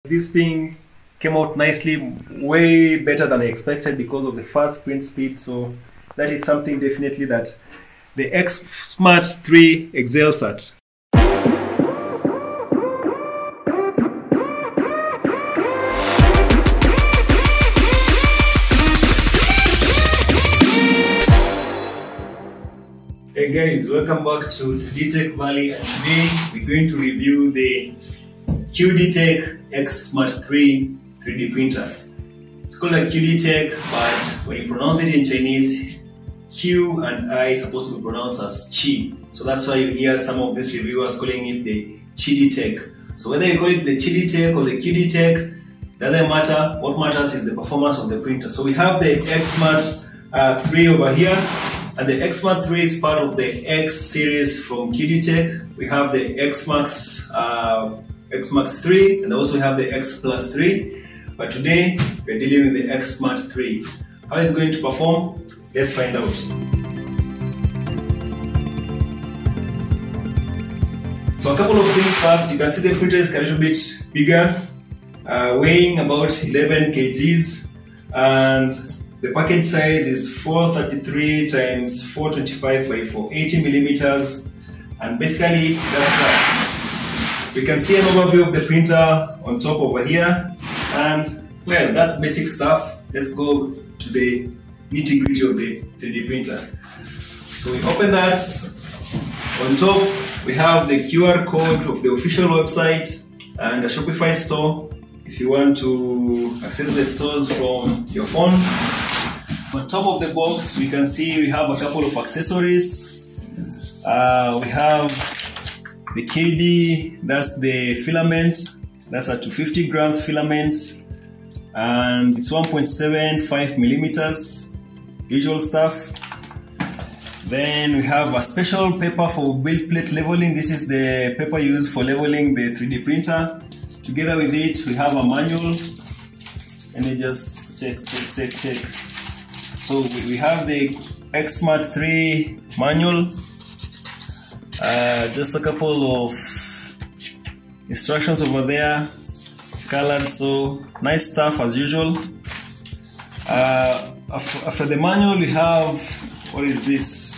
This thing came out nicely, way better than I expected because of the fast print speed. So that is something definitely that the X-Smart3 excels at. Hey guys, welcome back to QIDI Tech Valley, and today we're going to review the QIDI X Smart3 3D printer. It's called a QIDI Tech, but when you pronounce it in Chinese, Q and I is supposed to be pronounced as Chi. So that's why you hear some of these reviewers calling it the QIDI Tech. So whether you call it the QIDI Tech or the QIDI Tech, doesn't matter. What matters is the performance of the printer. So we have the X Smart3 over here. And the X-Smart3 is part of the X series from QIDI Tech. We have the X-Max3, and also we have the X+3. But today, we're dealing with the X-Smart3. How is it going to perform? Let's find out. So a couple of things first. You can see the printer is a little bit bigger, weighing about 11 kgs, and the package size is 433 times 425 by 480 millimeters, and basically that's that. We can see an overview of the printer on top over here, and well, that's basic stuff. Let's go to the nitty-gritty of the 3D printer. So we open that. On top we have the QR code of the official website and a Shopify store if you want to access the stores from your phone. On top of the box, we can see we have a couple of accessories. We have the QIDI, that's the filament, that's a 250 grams filament, and it's 1.75 millimeters, usual stuff. Then we have a special paper for build plate leveling. This is the paper used for leveling the 3D printer. Together with it, we have a manual. Let me just check. So we have the X-Smart3 manual, just a couple of instructions over there, colored, so nice stuff as usual. After the manual we have, what is this?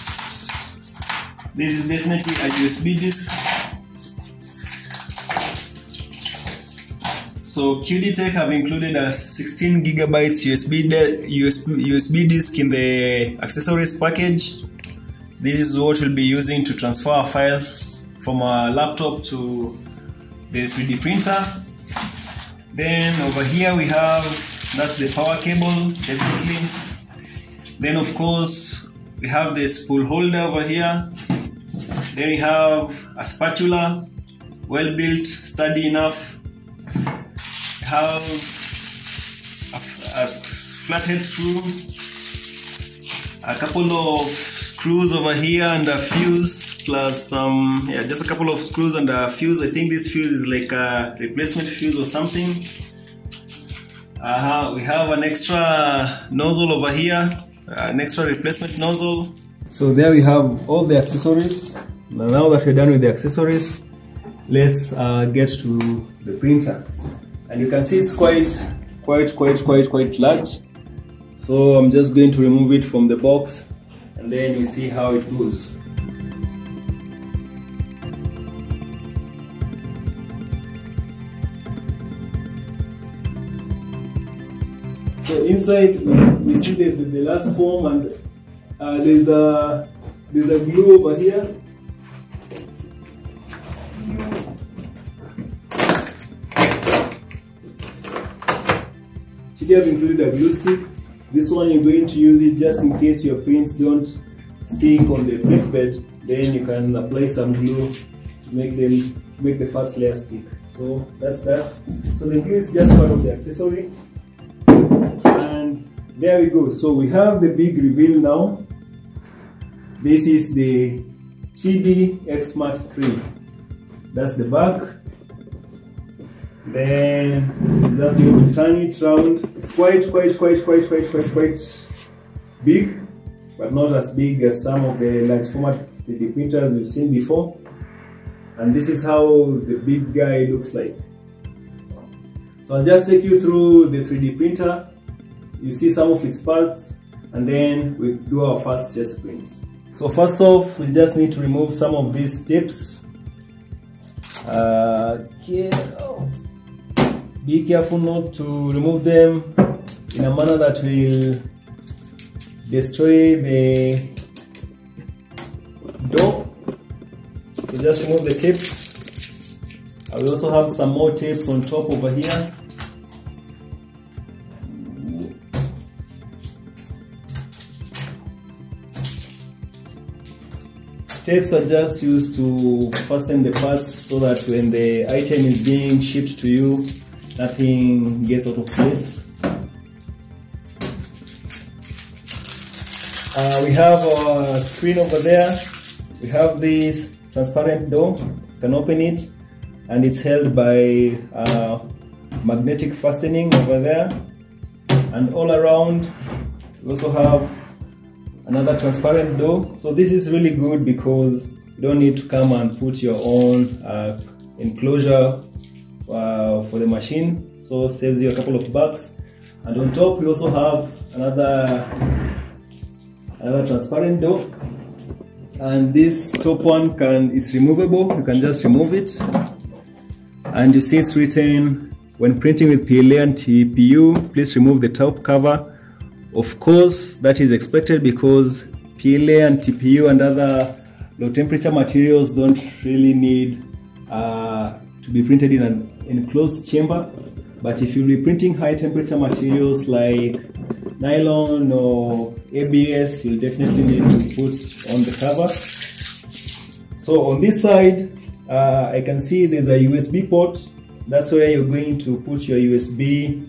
This is definitely a USB disk. So QIDI Tech have included a 16 gigabytes USB disk in the accessories package. This is what we'll be using to transfer files from a laptop to the 3D printer. Then over here we have, that's the power cable, definitely. Then of course we have the spool holder over here. Then we have a spatula, well built, sturdy enough. Have a flathead screw, a couple of screws over here, and a fuse, plus some, just a couple of screws and a fuse. I think this fuse is like a replacement fuse or something. We have an extra nozzle over here, an extra replacement nozzle. So there we have all the accessories. Now that we're done with the accessories, let's get to the printer. And you can see it's quite large. So I'm just going to remove it from the box, and then you see how it goes. So inside we see the last form, and there's a glue over here. It has included a glue stick. This one you're going to use it just in case your prints don't stick on the print bed. Then you can apply some glue to make the first layer stick. So that's that. So the glue is just part of the accessory. And there we go. So we have the big reveal now. This is the QIDI X Smart3. That's the back. Then just going to turn it round. It's quite big, but not as big as some of the large format 3D printers we've seen before. And this is how the big guy looks like. So I'll just take you through the 3D printer. You see some of its parts, and then we do our first chest prints. So first off, we just need to remove some of these tips. Be careful not to remove them in a manner that will destroy the dough. So just remove the tips. I will also have some more tips on top over here. Tapes are just used to fasten the parts so that when the item is being shipped to you, nothing gets out of place. We have our screen over there. We have this transparent door. You can open it, and it's held by magnetic fastening over there. And all around, we also have another transparent door. So this is really good because you don't need to come and put your own enclosure for the machine. So it saves you a couple of bucks. And on top we also have another transparent door. And this top one is removable. You can just remove it. And you see it's written, when printing with PLA and TPU, please remove the top cover. Of course, that is expected because PLA and TPU and other low temperature materials don't really need to be printed in an enclosed chamber. But if you'll be printing high temperature materials like nylon or ABS, you'll definitely need to put on the cover. So on this side, I can see there's a USB port. That's where you're going to put your USB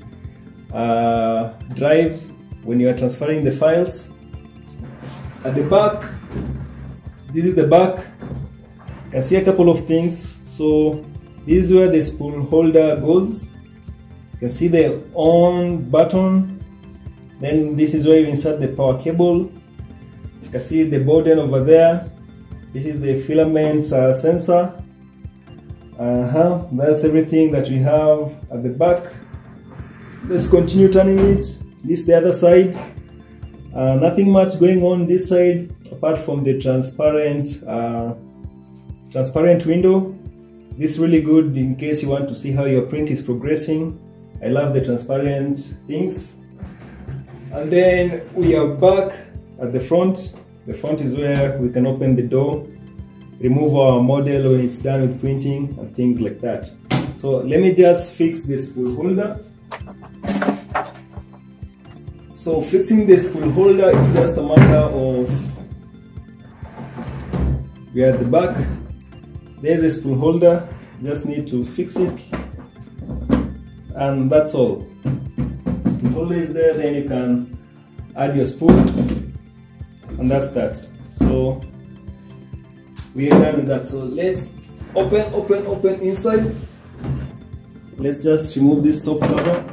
drive when you are transferring the files. At the back, this is the back. You can see a couple of things. So this is where the spool holder goes. You can see the on button. Then this is where you insert the power cable. You can see the board end over there. This is the filament sensor. That's everything that we have at the back. Let's continue turning it. This is the other side. Nothing much going on this side apart from the transparent window. This is really good in case you want to see how your print is progressing. I love the transparent things. And then we are back at the front. The front is where we can open the door, remove our model when it's done with printing and things like that. So let me just fix this spool holder. So fixing the spool holder is just a matter of, we are at the back, there's a spool holder, just need to fix it, and that's all. Spool holder is there, then you can add your spool, and that's that. So we are done with that. So let's open inside. Let's just remove this top cover.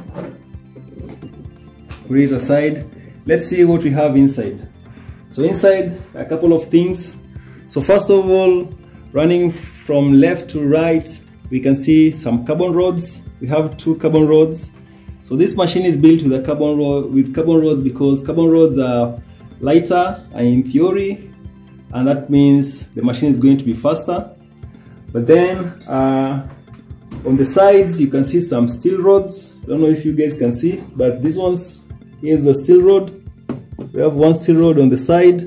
Put it aside. Let's see what we have inside. So inside, a couple of things. So first of all, running from left to right, we can see some carbon rods. We have 2 carbon rods. So this machine is built with carbon rods because carbon rods are lighter in theory, and that means the machine is going to be faster. But then on the sides, you can see some steel rods. I don't know if you guys can see, but this one's, here's the steel rod. We have one steel rod on the side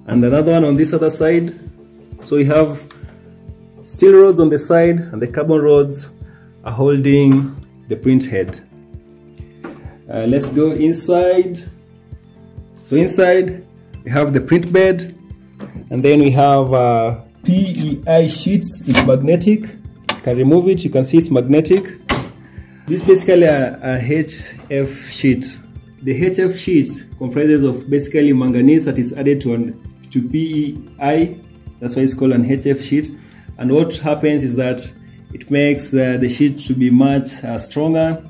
and another one on this other side. So we have steel rods on the side and the carbon rods are holding the print head. Let's go inside. So inside we have the print bed, and then we have PEI sheets. It's magnetic. You can remove it. You can see it's magnetic. This is basically a HF sheet. The HF sheet comprises of basically manganese that is added to PEI. That's why it's called an HF sheet. And what happens is that it makes the sheet to be much stronger.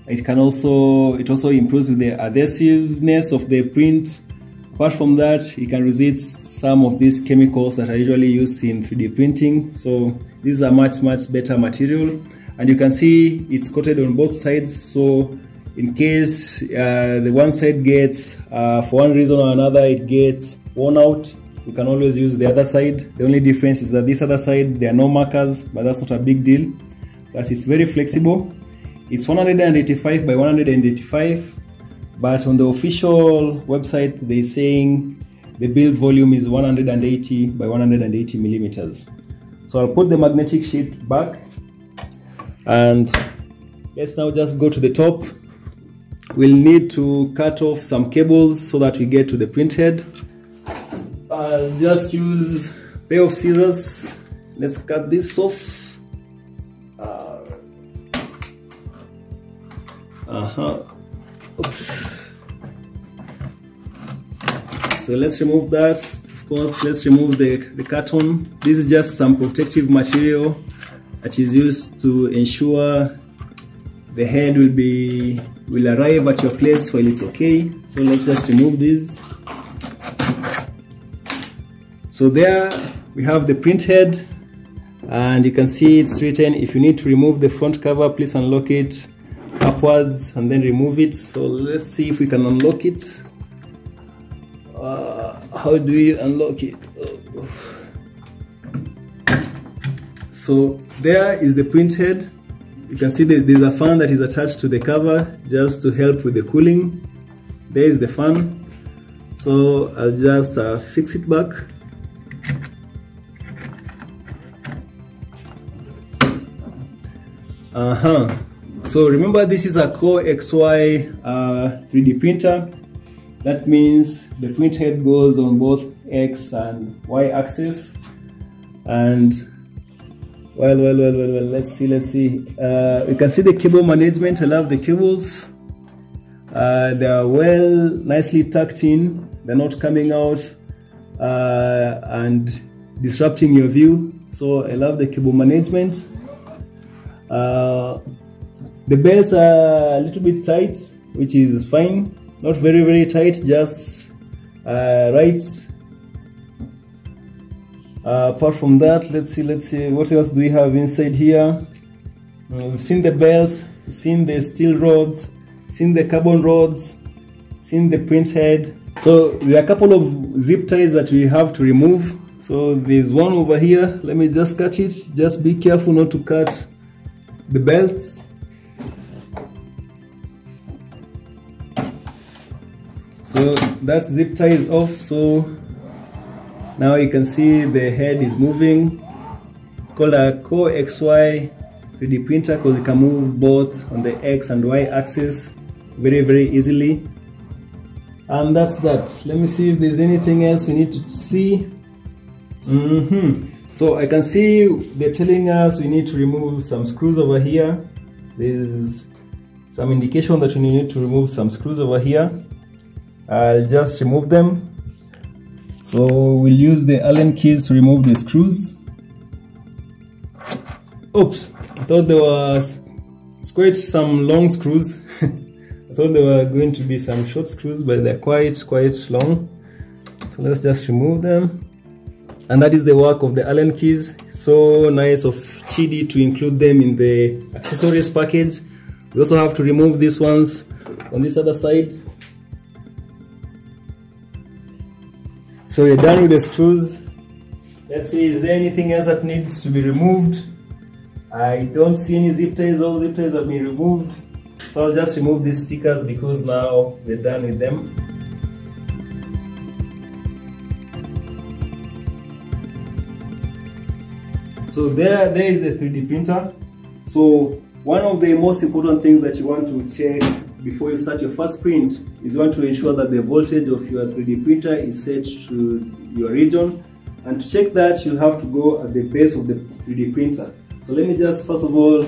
It also improves with the adhesiveness of the print. Apart from that, it can resist some of these chemicals that are usually used in 3D printing. So this is a much better material. and you can see it's coated on both sides, so in case the one side gets for one reason or another it gets worn out, you can always use the other side. The only difference is that this other side there are no markers, but that's not a big deal, plus it's very flexible. It's 185 by 185, but on the official website they're saying the build volume is 180 by 180 millimeters. So I'll put the magnetic sheet back, and let's now just go to the top. We'll need to cut off some cables so that we get to the printhead. I'll just use a pair of scissors. Let's cut this off. Oops. So let's remove that. Of course, let's remove the carton. This is just some protective material that is used to ensure the head will arrive at your place while it's okay. So let's just remove this. So there we have the print head, and you can see it's written, if you need to remove the front cover, please unlock it upwards and then remove it. So let's see if we can unlock it. How do we unlock it? So there is the print head. You can see that there's a fan that is attached to the cover just to help with the cooling. There is the fan. So I'll just fix it back. So remember, this is a Core XY 3D printer. That means the print head goes on both X and Y axis. And well, let's see. You can see the cable management. I love the cables. They are nicely tucked in. They're not coming out and disrupting your view. So I love the cable management. The belts are a little bit tight, which is fine. Not very tight, just right. Apart from that, let's see what else do we have inside here. We've seen the belts, we've seen the steel rods, seen the carbon rods, seen the print head. So there are a couple of zip ties that we have to remove. So there's one over here. Let me just cut it. Just be careful not to cut the belts. So that zip tie is off. So now you can see the head is moving. It's called a Core XY 3D printer because it can move both on the X and Y axis very easily. And that's that. Let me see if there's anything else we need to see. So I can see they're telling us we need to remove some screws over here. There's some indication that we need to remove some screws over here. I'll just remove them. So we'll use the Allen keys to remove the screws. Oops, I thought there was quite some long screws. I thought there were going to be some short screws, but they're quite long. So let's just remove them. And that is the work of the Allen keys. So nice of QIDI to include them in the accessories package. We also have to remove these ones on this other side. So we're done with the screws. Let's see, is there anything else that needs to be removed? I don't see any zip ties. All zip ties have been removed. So I'll just remove these stickers because now we're done with them. So there is a 3D printer. So one of the most important things that you want to check before you start your first print is you want to ensure that the voltage of your 3D printer is set to your region. And to check that, you'll have to go at the base of the 3D printer. So let me just first of all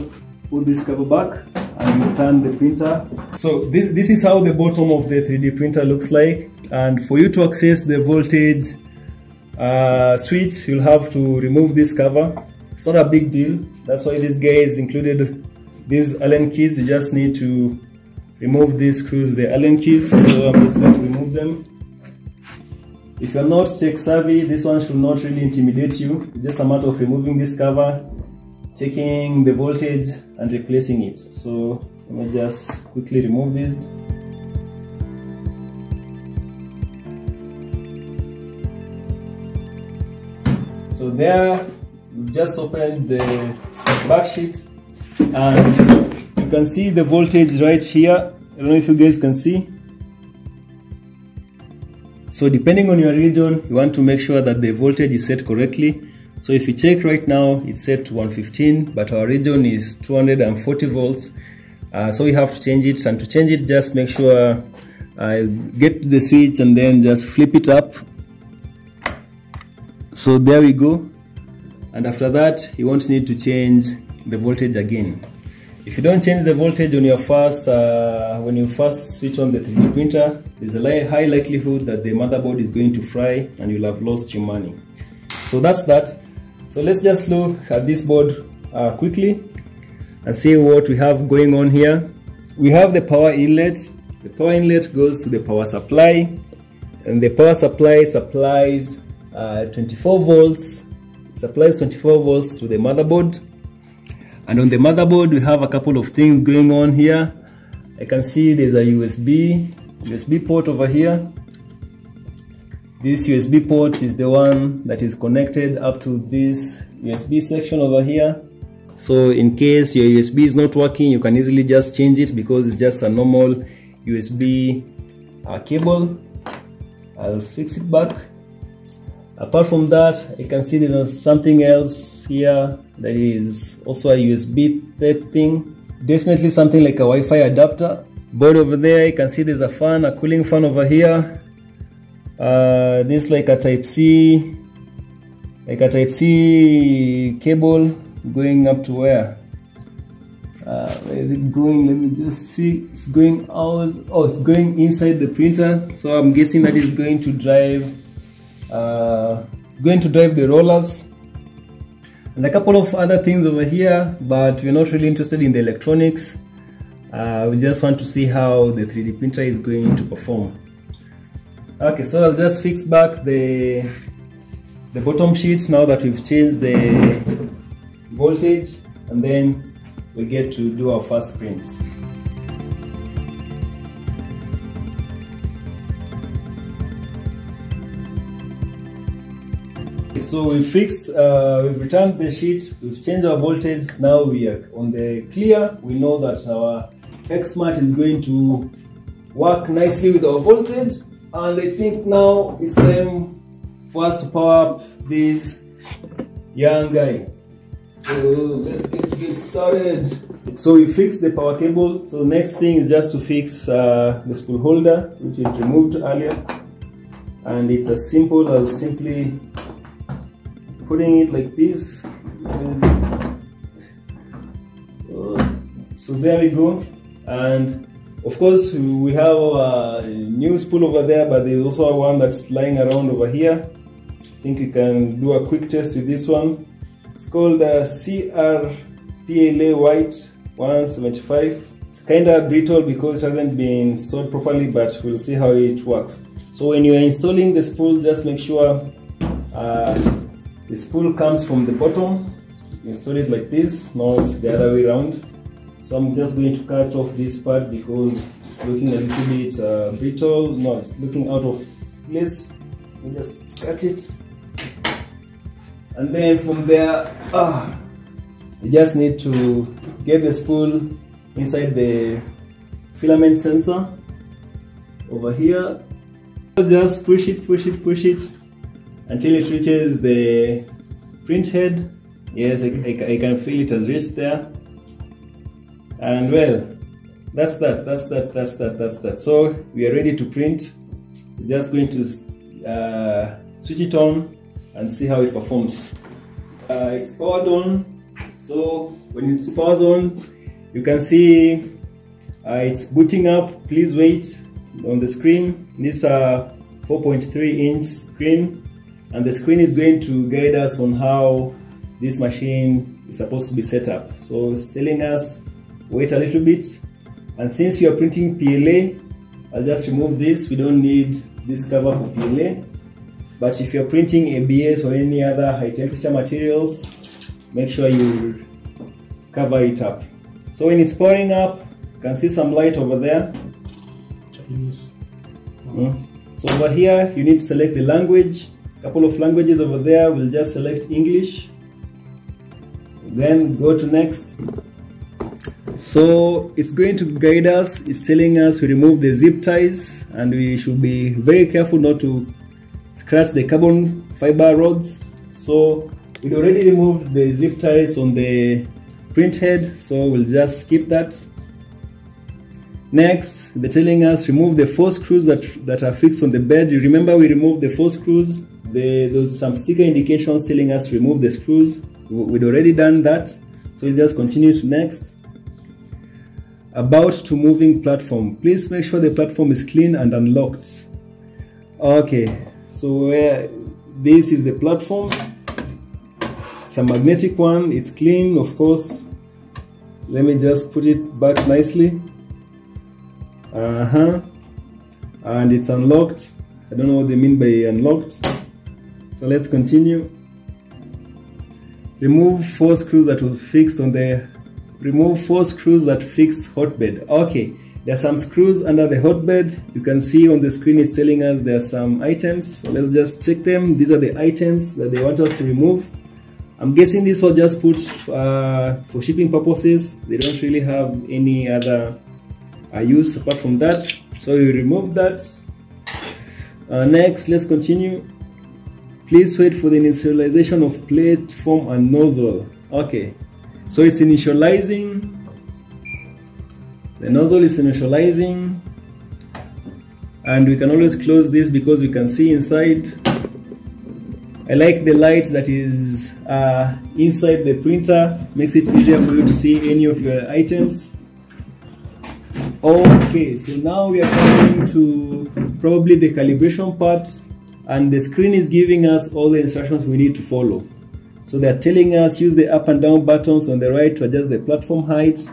put this cover back and return the printer. So this is how the bottom of the 3D printer looks like. And for you to access the voltage switch, you'll have to remove this cover. It's not a big deal. That's why this guy is included these Allen keys. You just need to remove these screws, the Allen keys. So I'm just going to remove them. If you're not tech savvy, this one should not really intimidate you. It's just a matter of removing this cover checking the voltage and replacing it. So let me just quickly remove this. So there, we've just opened the back sheet and you can see the voltage right here. I don't know if you guys can see. So depending on your region, you want to make sure that the voltage is set correctly. So if you check right now, it's set to 115, but our region is 240 volts. So we have to change it, and to change it, just make sure get to the switch and then just flip it up. So there we go. And after that, you won't need to change the voltage again. If you don't change the voltage on your first, when you first switch on the 3D printer, there's a high likelihood that the motherboard is going to fry and you'll have lost your money. So that's that. So let's just look at this board quickly and see what we have going on here. We have the power inlet. The power inlet goes to the power supply, and the power supply supplies 24 volts. It supplies 24 volts to the motherboard. And on the motherboard, we have a couple of things going on here. I can see there's a USB port over here. This USB port is the one that is connected up to this USB section over here. So in case your USB is not working, you can easily just change it because it's just a normal USB cable. I'll fix it back. Apart from that, you can see there's something else here that is also a USB type thing. Definitely something like a Wi-Fi adapter. Board over there, you can see there's a fan, a cooling fan over here. This like a type C cable going up to where? Where is it going? Let me just see. It's going out. Oh, it's going inside the printer. So I'm guessing that it's going to drive the rollers. And a couple of other things over here, but we're not really interested in the electronics. We just want to see how the 3D printer is going to perform. Okay, so I'll just fix back the bottom sheet now that we've changed the voltage, and then we get to do our first prints. So we've returned the sheet, we've changed our voltage, now we are on the clear. We know that our X-Smart is going to work nicely with our voltage, and I think now it's time for us to power up this young guy. So let's get started. So we fixed the power cable, so next thing is just to fix the spool holder, which we removed earlier, and it's as simple as simply putting it like this. So there we go. And of course we have a new spool over there, but there's also one that's lying around over here. I think we can do a quick test with this one. It's called CRPLA White 175. It's kind of brittle because it hasn't been installed properly, but we'll see how it works. So when you're installing the spool, just make sure the spool comes from the bottom. Install it like this, not the other way around. So I'm just going to cut off this part because it's looking a little bit brittle. No, it's looking out of place. We just cut it. And then from there, you just need to get the spool inside the filament sensor over here. Just push it until it reaches the print head. Yes, I can feel it has reached there. And well, that's that. So we are ready to print. We're just going to switch it on and see how it performs. It's powered on. So when it's powered on, you can see it's booting up. Please wait on the screen. This is a 4.3-inch screen, and the screen is going to guide us on how this machine is supposed to be set up. So it's telling us wait a little bit, and since you are printing PLA, I'll just remove this. We don't need this cover for PLA. But if you're printing ABS or any other high temperature materials, make sure you cover it up. So when it's pouring up, you can see some light over there. Chinese. So over here, you need to select the language. A couple of languages over there. We'll just select English. Then go to next. So it's going to guide us. It's telling us to remove the zip ties, and we should be very careful not to scratch the carbon fiber rods. So we already removed the zip ties on the print head, so we'll just skip that. Next, they're telling us remove the 4 screws that are fixed on the bed. You remember we removed the 4 screws. There's some sticker indications telling us to remove the screws. We'd already done that, so we'll just continue to next. About to moving platform. Please make sure the platform is clean and unlocked. Okay, so this is the platform. It's a magnetic one. It's clean, of course. Let me just put it back nicely. And it's unlocked. I don't know what they mean by unlocked. So let's continue. Remove 4 screws that was fixed on the. Remove 4 screws that fix hotbed. Okay, there are some screws under the hotbed. You can see on the screen it's telling us there are some items. So let's just check them. These are the items that they want us to remove. I'm guessing this was just put for shipping purposes. They don't really have any other use apart from that. So you remove that. Next, let's continue. Please wait for the initialization of plate, foam, and nozzle. Okay, so it's initializing. The nozzle is initializing. And we can always close this because we can see inside. I like the light that is inside the printer. Makes it easier for you to see any of your items. Okay, so now we are coming to probably the calibration part, and the screen is giving us all the instructions we need to follow. So they're telling us use the up and down buttons on the right to adjust the platform height.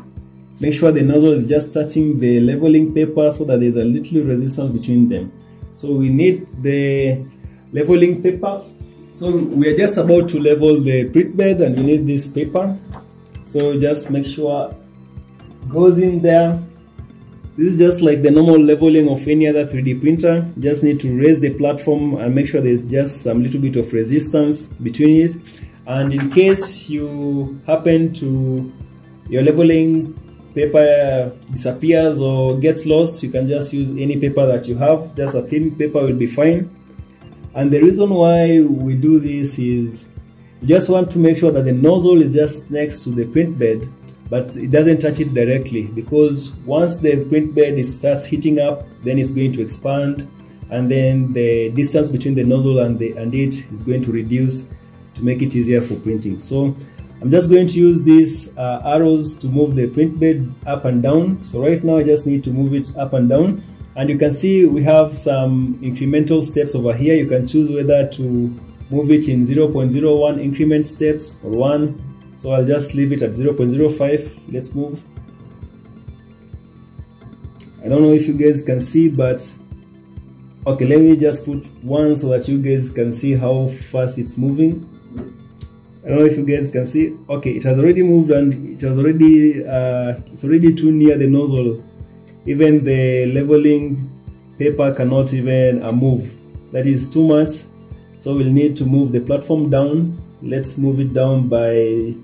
Make sure the nozzle is just touching the leveling paper so that there's a little resistance between them. So we need the leveling paper. So we're just about to level the print bed and we need this paper. So just make sure it goes in there. This is just like the normal leveling of any other 3D printer. Just need to raise the platform and make sure there's just some little bit of resistance between it. And in case you happen to, your leveling paper disappears or gets lost, you can just use any paper that you have. Just a thin paper will be fine. And the reason why we do this is you just want to make sure that the nozzle is just next to the print bed, but it doesn't touch it directly, because once the print bed starts heating up, then it's going to expand, and then the distance between the nozzle and it is going to reduce to make it easier for printing. So I'm just going to use these arrows to move the print bed up and down. So right now I just need to move it up and down, and you can see we have some incremental steps over here. You can choose whether to move it in 0.01 increment steps or 1. So I'll just leave it at 0.05. Let's move. I don't know if you guys can see, but okay, let me just put 1 so that you guys can see how fast it's moving. I don't know if you guys can see. Okay, it has already moved, and it has already it's already too near the nozzle. Even the leveling paper cannot even move. That is too much. So we'll need to move the platform down. Let's move it down by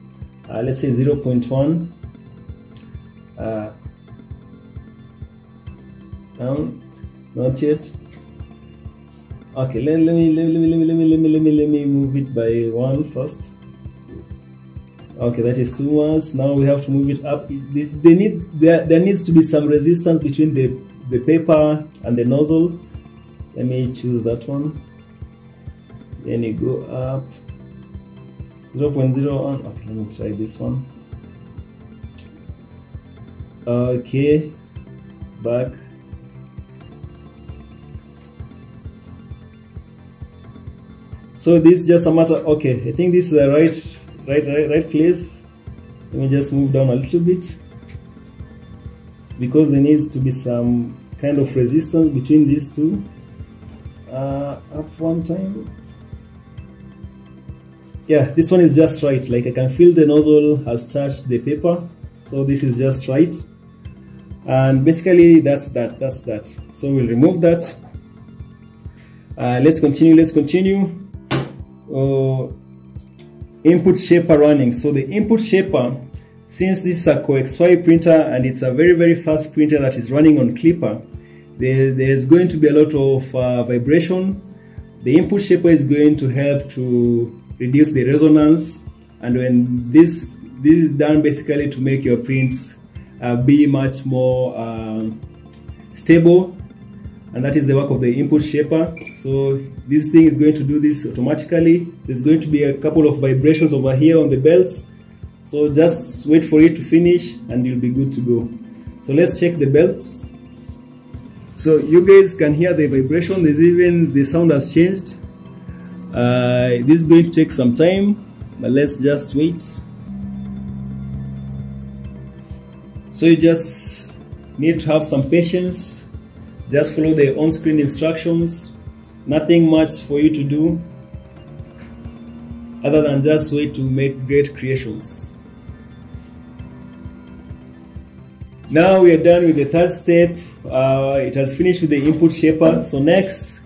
let's say 0.1. Down, not yet. Okay, let me move it by 1 first. Okay, that is too much. Now we have to move it up. There needs to be some resistance between the paper and the nozzle. Let me choose that one. Then you go up 0.01. Okay, let me try this one. Okay, back. So this is just a matter. Okay, I think this is the right place. Let me just move down a little bit, because there needs to be some kind of resistance between these two. Up one time. Yeah, this one is just right. Like I can feel the nozzle has touched the paper, so this is just right. And basically that's that. So we'll remove that. Let's continue. Input shaper running. So the input shaper, since this is a QXY printer and it's a very fast printer that is running on Clipper, there's going to be a lot of vibration. The input shaper is going to help to reduce the resonance, and when this is done basically to make your prints be much more stable, and that is the work of the input shaper. So this thing is going to do this automatically. There's going to be a couple of vibrations over here on the belts, so just wait for it to finish and you'll be good to go. So let's check the belts. So you guys can hear the vibration. There's even the sound has changed. This is going to take some time, but let's just wait. So you just need to have some patience. Just follow the on-screen instructions. Nothing much for you to do other than just wait to make great creations. Now we are done with the third step. It has finished with the input shaper. So next,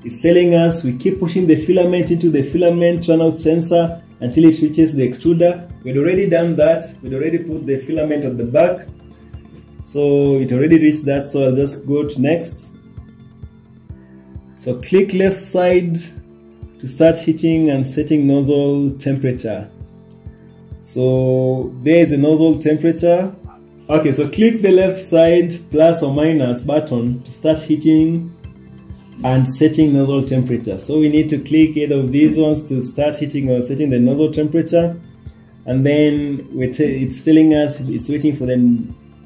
it's telling us we keep pushing the filament into the filament turnout sensor until it reaches the extruder. We'd already done that. We'd already put the filament at the back. So it already reached that, so I'll just go to next. So click left side to start heating and setting nozzle temperature. So there is a nozzle temperature. Okay, so click the left side plus or minus button to start heating and setting nozzle temperature. So we need to click either of these ones to start heating or setting the nozzle temperature, and then it's telling us it's waiting for the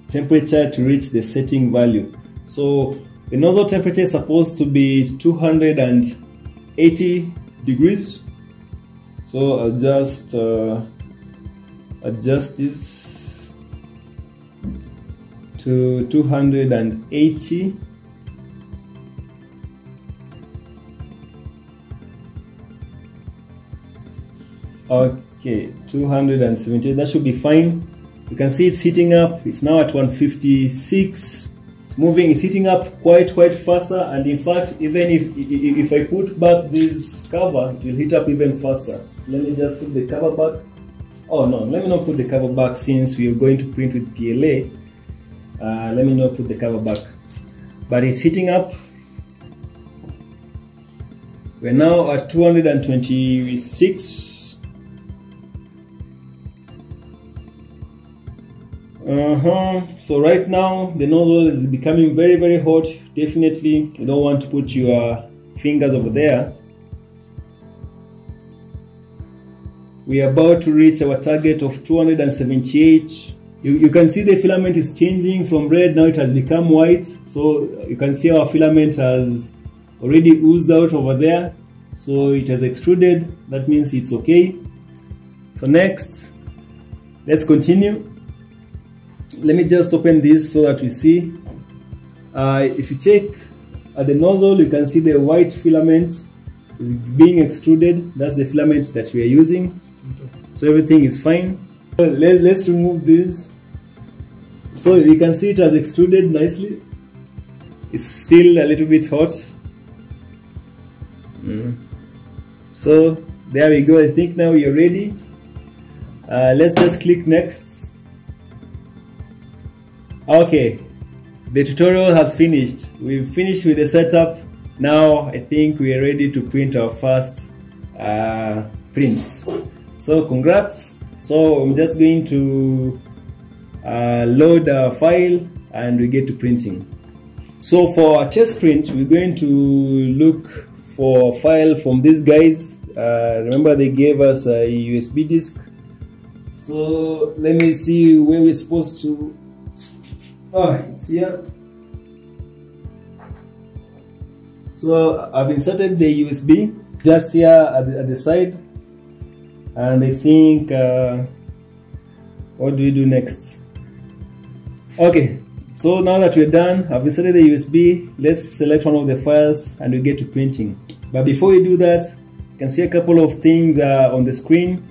temperature to reach the setting value. So the nozzle temperature is supposed to be 280 degrees. So I'll just adjust this to 280. Okay, 270, that should be fine. You can see it's heating up. It's now at 156. It's moving, it's heating up quite faster, and in fact, even if I put back this cover, it will heat up even faster. So let me just put the cover back. Oh no, let me not put the cover back since we are going to print with PLA. Let me not put the cover back. But it's heating up. We're now at 226. So right now the nozzle is becoming very hot. Definitely you don't want to put your fingers over there. We are about to reach our target of 278. You can see the filament is changing from red, now it has become white. So you can see our filament has already oozed out over there. So it has extruded, that means it's okay. So next, let's continue. Let me just open this so that we see. If you check at the nozzle, you can see the white filament is being extruded. That's the filament that we are using. So everything is fine. Let's remove this. So you can see it has extruded nicely. It's still a little bit hot. So there we go. I think now we are ready. Let's just click next. Okay, the tutorial has finished. We've finished with the setup. Now I think we are ready to print our first prints. So congrats. So I'm just going to load a file and we get to printing. So for our test print, we're going to look for a file from these guys. Remember they gave us a USB disk. So let me see where we're supposed to. Oh, it's here. So I've inserted the USB just here at the side, and I think what do we do next? Okay, so now that we're done, I've inserted the USB. Let's select one of the files and we get to printing. But before we do that, You can see a couple of things on the screen.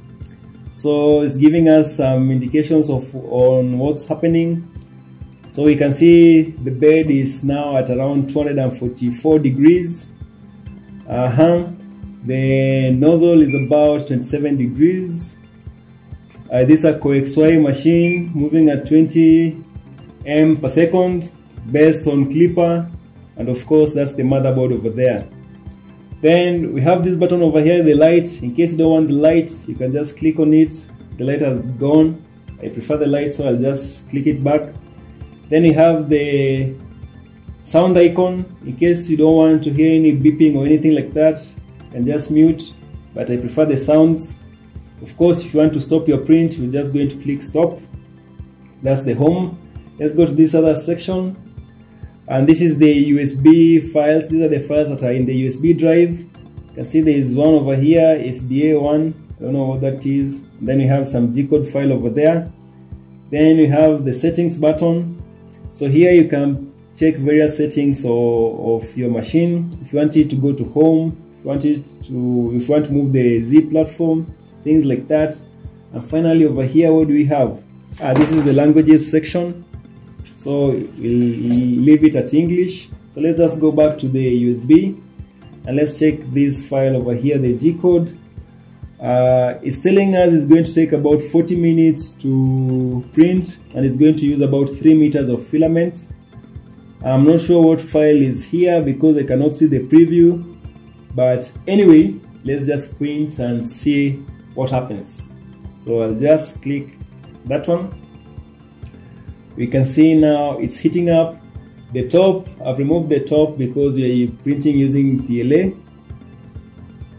So it's giving us some indications on what's happening. So we can see the bed is now at around 244 degrees. The nozzle is about 27 degrees. This is a QXY machine moving at 20 m per second based on clipper, and of course that's the motherboard over there. Then we have this button over here, the light. In case you don't want the light, you can just click on it. The light has gone. I prefer the light, so I'll just click it back. Then you have the sound icon. In case you don't want to hear any beeping or anything like that, you can just mute, but I prefer the sounds. Of course, if you want to stop your print, you're just going to click stop. That's the home. Let's go to this other section. And this is the USB files. These are the files that are in the USB drive. You can see there is one over here, it's DA1. I don't know what that is. Then you have some G-code file over there. Then you have the settings button. So here you can check various settings of your machine. If you want it to go to home, if you want to move the Z platform, things like that. And finally over here, what do we have? This is the languages section. So we'll leave it at English. So let's just go back to the USB and let's check this file over here, the G code. It's telling us it's going to take about 40 minutes to print, and it's going to use about 3 meters of filament. I'm not sure what file is here because I cannot see the preview, but anyway, let's just print and see what happens. So I'll just click that one. We can see now it's heating up. The top, I've removed the top because we are printing using PLA,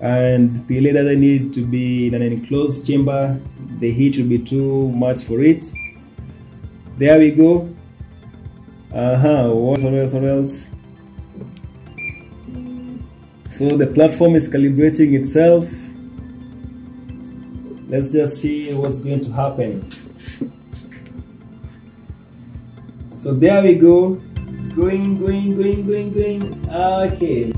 and PLA doesn't need to be in an enclosed chamber. The heat will be too much for it. There we go. What else? So the platform is calibrating itself. Let's just see what's going to happen. So there we go, going. Okay.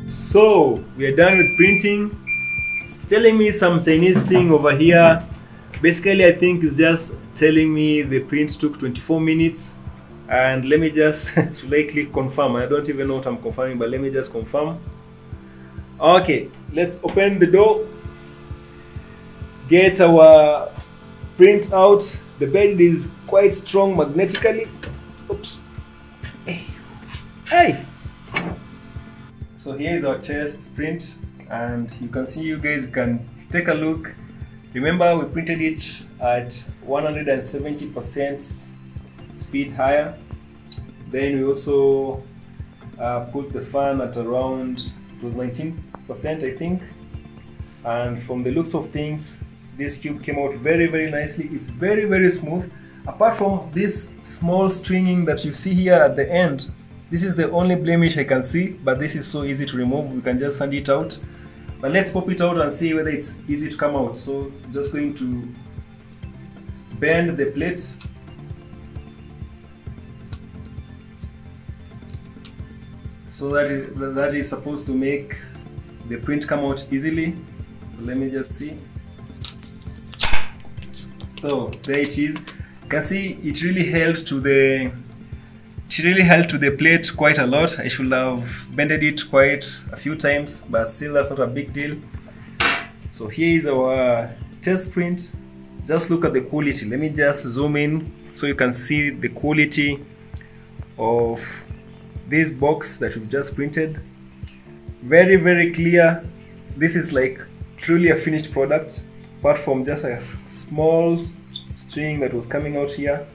So we are done with printing. It's telling me some Chinese thing over here. Basically, I think it's just telling me the print took 24 minutes. And let me just, should I click confirm? I don't even know what I'm confirming, but let me just confirm. Okay, let's open the door. Get our print out. The bed is quite strong magnetically. Oops. Hey! So here is our test print, and you can see, you guys can take a look. Remember, we printed it at 170% speed higher. Then we also put the fan at around, it was 19%, I think. And from the looks of things, this cube came out very nicely. It's very smooth. Apart from this small stringing that you see here at the end, this is the only blemish I can see, but this is so easy to remove. We can just sand it out. But let's pop it out and see whether it's easy to come out. So I'm just going to bend the plate. So that is supposed to make the print come out easily. So let me just see. So there it is. You can see it really held to the plate quite a lot. I should have bended it quite a few times, but still that's not a big deal. So here is our test print. Just look at the quality. Let me just zoom in so you can see the quality of this box that we've just printed. Very, very clear. This is like truly a finished product, apart from just a small string that was coming out here.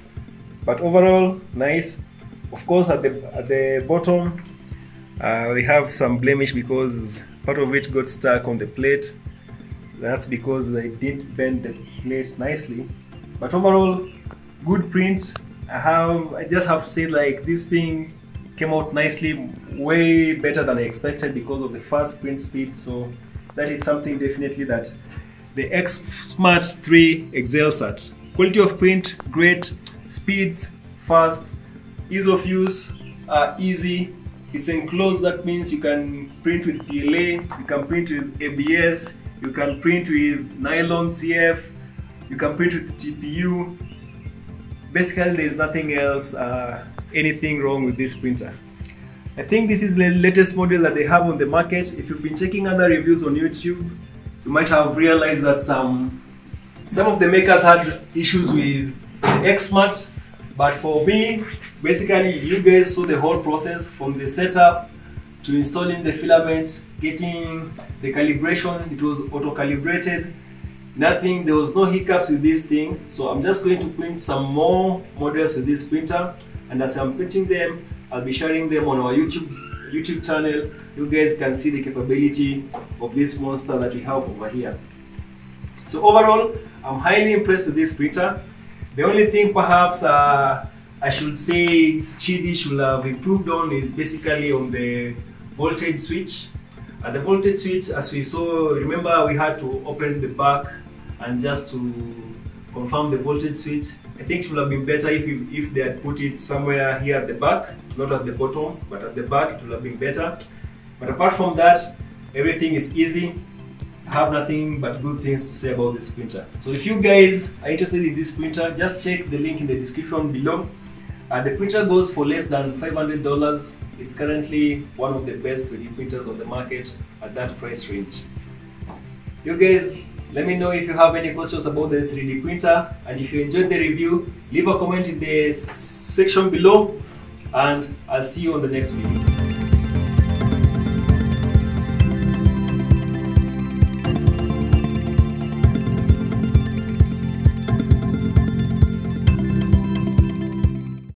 But overall, nice. Of course, at the bottom, we have some blemish because part of it got stuck on the plate. That's because they didn't bend the plate nicely. But overall, good print. I just have to say, like, this thing came out nicely, way better than I expected because of the fast print speed. So that is something definitely that the X-Smart3 excels at. Quality of print, great. Speeds, fast. Ease of use, easy. It's enclosed, that means you can print with PLA, you can print with ABS, you can print with nylon CF, you can print with TPU. Basically, there's nothing else, anything wrong with this printer. I think this is the latest model that they have on the market. If you've been checking other reviews on YouTube, you might have realized that some of the makers had issues with the X-Smart, but for me, basically you guys saw the whole process from the setup to installing the filament, getting the calibration. It was auto-calibrated. Nothing, there was no hiccups with this thing. So I'm just going to print some more models with this printer, and as I'm printing them, I'll be sharing them on our YouTube channel. You guys can see the capability of this monster that we have over here. So overall, I'm highly impressed with this printer. The only thing perhaps I should say QIDI should have improved on is basically on the voltage switch. The voltage switch, as we saw, remember we had to open the back and just to confirm the voltage switch. I think it would have been better if they had put it somewhere here at the back, not at the bottom, but at the back. It would have been better. But apart from that, everything is easy. I have nothing but good things to say about this printer. So if you guys are interested in this printer, just check the link in the description below. The printer goes for less than $500. It's currently one of the best 3D printers on the market at that price range. You guys, let me know if you have any questions about the 3D printer, and if you enjoyed the review, leave a comment in the section below, and I'll see you on the next video.